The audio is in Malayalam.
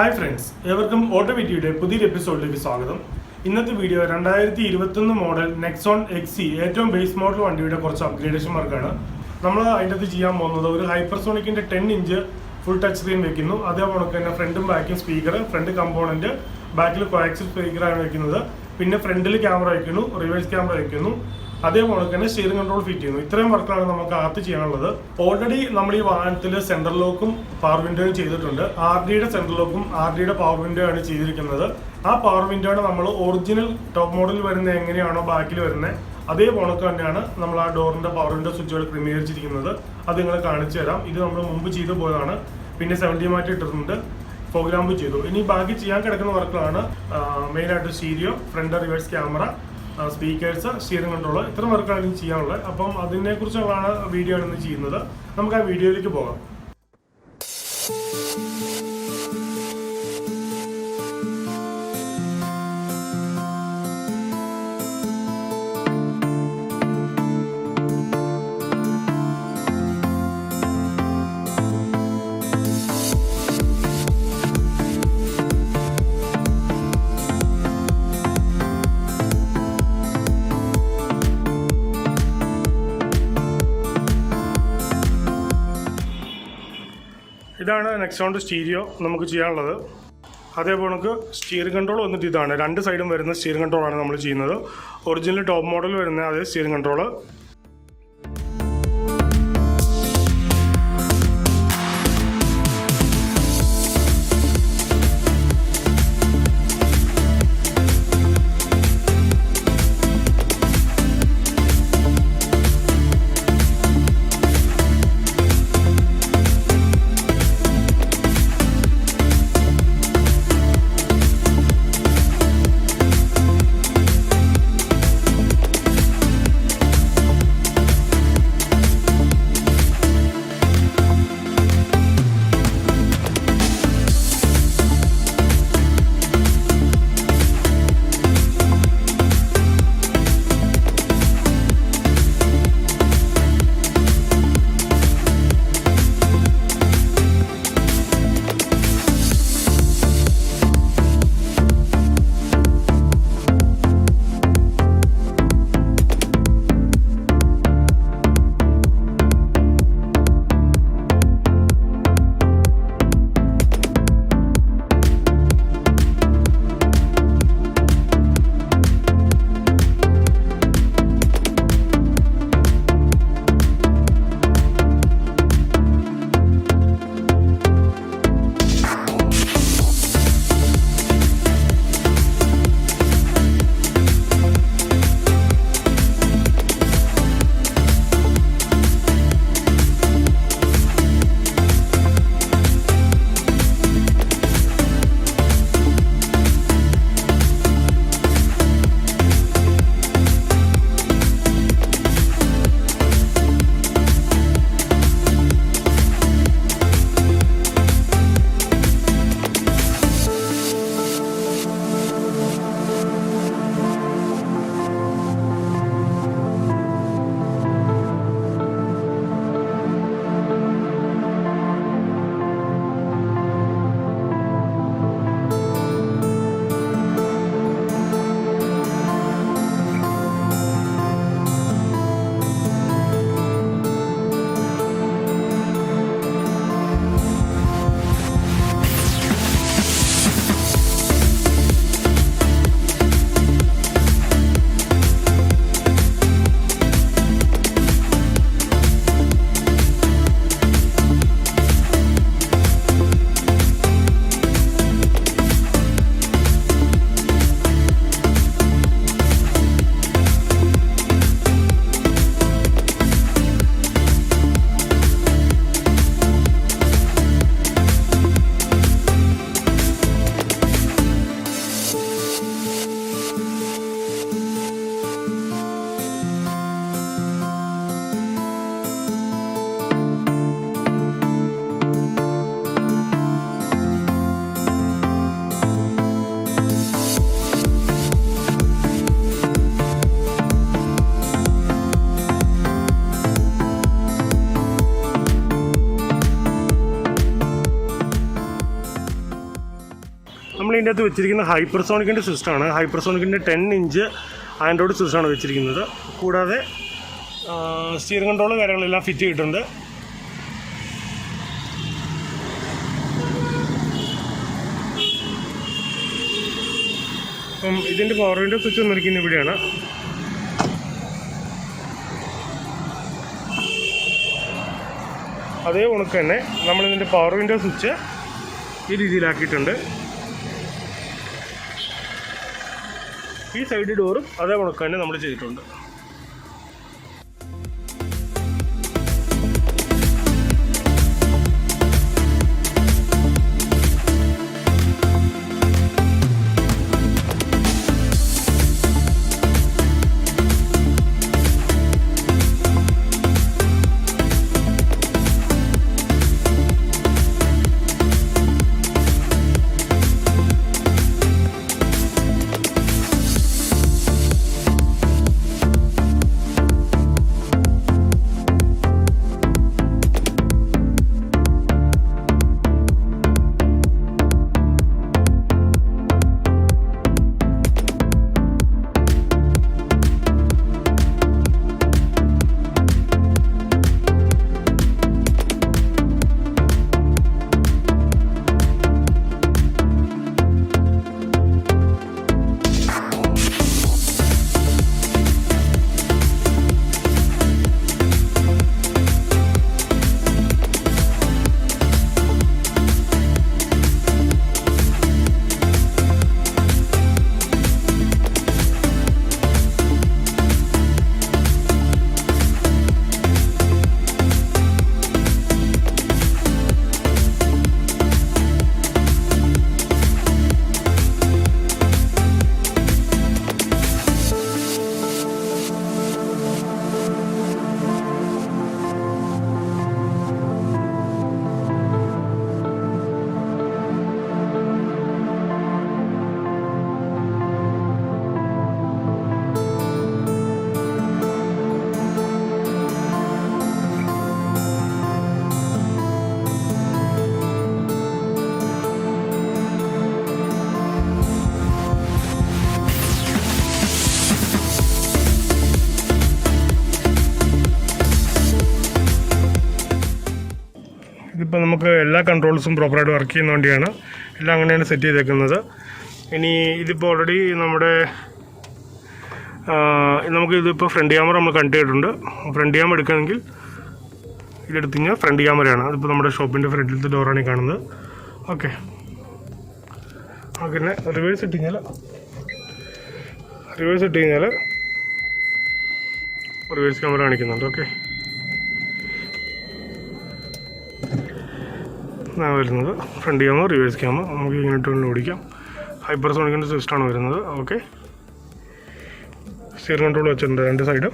ഹായ് ഫ്രണ്ട്സ്, ഏവർക്കും ഓട്ടോവിറ്റിയുടെ പുതിയൊരു എപ്പിസോഡിലേക്ക് സ്വാഗതം. ഇന്നത്തെ വീഡിയോ 2021 മോഡൽ നെക്സോൺ എക്സി ഏറ്റവും ബേസ് മോഡൽ വണ്ടിയുടെ കുറച്ച് അപ്ഗ്രേഡേഷൻ വർക്കാണ്. നമ്മൾ അതിൻ്റെ അകത്ത് ചെയ്യാൻ പോകുന്നത് ഒരു ഹൈപ്പർസോണിക്കിൻ്റെ 10 ഇഞ്ച് ഫുൾ ടച്ച് സ്ക്രീൻ വെക്കുന്നു. അതേപോലെ തന്നെ ഫ്രണ്ടും ബാക്കും സ്പീക്കർ, ഫ്രണ്ട് കമ്പോണൻറ്റ്, ബാക്കിൽ കോയാക്സിൽ സ്പീക്കറാണ് വെക്കുന്നത്. പിന്നെ ഫ്രണ്ടിൽ ക്യാമറ വയ്ക്കുന്നു, റിവേഴ്സ് ക്യാമറ വയ്ക്കുന്നു. അതേപോലെ തന്നെ സ്റ്റിയറിംഗ് കൺട്രോൾ ഫിറ്റ് ചെയ്യുന്നു. ഇത്രയും വർക്കാണ് നമുക്ക് അകത്ത് ചെയ്യാനുള്ളത്. ഓൾറെഡി നമ്മൾ ഈ വാഹനത്തിൽ സെൻട്രൽ ലോക്കും പവർ വിൻഡോയും ചെയ്തിട്ടുണ്ട്. ആർഡിയുടെ സെൻട്രൽ ലോക്കും ആർഡിയുടെ പവർ വിൻഡോ ആണ് ചെയ്തിരിക്കുന്നത്. ആ പവർ വിൻഡോയാണ് നമ്മൾ ഒറിജിനൽ ടോപ്പ് മോഡലിൽ വരുന്നത് എങ്ങനെയാണോ ബാക്കിൽ വരുന്നത് അതേ പോണക്ക് തന്നെയാണ് നമ്മൾ ആ ഡോറിന്റെ പവർ വിൻഡോ സ്വിച്ചുകൾ ക്രമീകരിച്ചിരിക്കുന്നത്. അത് നിങ്ങളെ കാണിച്ചു തരാം. ഇത് നമ്മൾ മുമ്പ് ചെയ്തു പോയതാണ്. പിന്നെ 70 മാറ്റി ഇട്ടിട്ടുണ്ട്, പ്രോഗ്രാം ചെയ്തു. ഇനി ബാക്കി ചെയ്യാൻ കിടക്കുന്ന വർക്കുകളാണ് മെയിനായിട്ട് stereo, front reverse camera, speakers, steering control. ഇത്ര വർക്കാണ് ഇനി ചെയ്യാനുള്ളത്. അപ്പം അതിനെക്കുറിച്ചുള്ളതാണ് വീഡിയോ ആണ് ഇന്ന് ചെയ്യുന്നത്. നമുക്ക് ആ വീഡിയോയിലേക്ക് പോകാം. ഇതാണ് നെക്സോണിൻ്റെ സ്റ്റീരിയോ നമുക്ക് ചെയ്യാനുള്ളത്. അതേപോലെ നമുക്ക് സ്റ്റിയറിംഗ് കൺട്രോൾ വന്നിട്ട് ഇതാണ്. 2 സൈഡും വരുന്ന സ്റ്റിയറിംഗ് കൺട്രോളാണ് നമ്മൾ ചെയ്യുന്നത്. ഒറിജിനൽ ടോപ്പ് മോഡൽ വരുന്ന അതേ സ്റ്റിയറിംഗ് കൺട്രോൾ. നമ്മൾ ഇതിൻ്റെ അകത്ത് വെച്ചിരിക്കുന്ന ഹൈപ്പർസോണിക്കിൻ്റെ സിസ്റ്റമാണ്. ഹൈപ്പർസോണിക്കിൻ്റെ 10 ഇഞ്ച് ആൻഡ്രോയിഡ് സിസ്റ്റമാണ് വെച്ചിരിക്കുന്നത്. കൂടാതെ സ്റ്റിയറിംഗ് കൺട്രോളും കാര്യങ്ങളെല്ലാം ഫിറ്റ് ചെയ്തിട്ടുണ്ട്. അപ്പം ഇതിൻ്റെ പവർ വിൻഡോ സ്വിച്ച് വന്നിരിക്കുന്നത് ഇവിടെയാണ്. അതേ കണക്ക് തന്നെ നമ്മളിതിൻ്റെ പവർ വിൻഡോ സ്വിച്ച് ഈ രീതിയിലാക്കിയിട്ടുണ്ട്. ഈ സൈഡ് ഡോറും അതേ കണക്ക് തന്നെ നമ്മൾ ചെയ്തിട്ടുണ്ട്. ഇതിപ്പോൾ നമുക്ക് എല്ലാ കൺട്രോൾസും പ്രോപ്പറായിട്ട് വർക്ക് ചെയ്യുന്ന വേണ്ടിയാണ് എല്ലാം അങ്ങനെയാണ് സെറ്റ് ചെയ്തേക്കുന്നത്. ഇനി ഇതിപ്പോൾ ഓൾറെഡി നമുക്കിതിപ്പോൾ ഫ്രണ്ട് ക്യാമറ നമ്മൾ കണക്ട് ചെയ്തിട്ടുണ്ട്. ഫ്രണ്ട് ക്യാമറ എടുക്കുകയാണെങ്കിൽ ഇതെടുത്ത് കഴിഞ്ഞാൽ ഫ്രണ്ട് ക്യാമറയാണ്. അതിപ്പോൾ നമ്മുടെ ഷോപ്പിൻ്റെ ഫ്രണ്ടിലത്തെ ഡോറാണ് ഈ കാണുന്നത്. ഓക്കെ, പിന്നെ റിവേഴ്സ് ഇട്ട് കഴിഞ്ഞാൽ റിവേഴ്സ് ക്യാമറ കാണിക്കുന്നുണ്ട്. ഓക്കെ, വരുന്നത് ഫ്രണ്ട് ക്യാമറ, റിവേഴ്സ് ക്യാമറ നമുക്ക് ഇങ്ങനെ ഇട്ടുകൊണ്ട് ഓടിക്കാം. ഹൈപ്പർസോണിക്കിൻ്റെ സിസ്റ്റമാണ് വരുന്നത്. ഓക്കെ, സ്റ്റിയറിംഗ് കൺട്രോൾ വെച്ചിട്ടുണ്ട് 2 സൈഡും.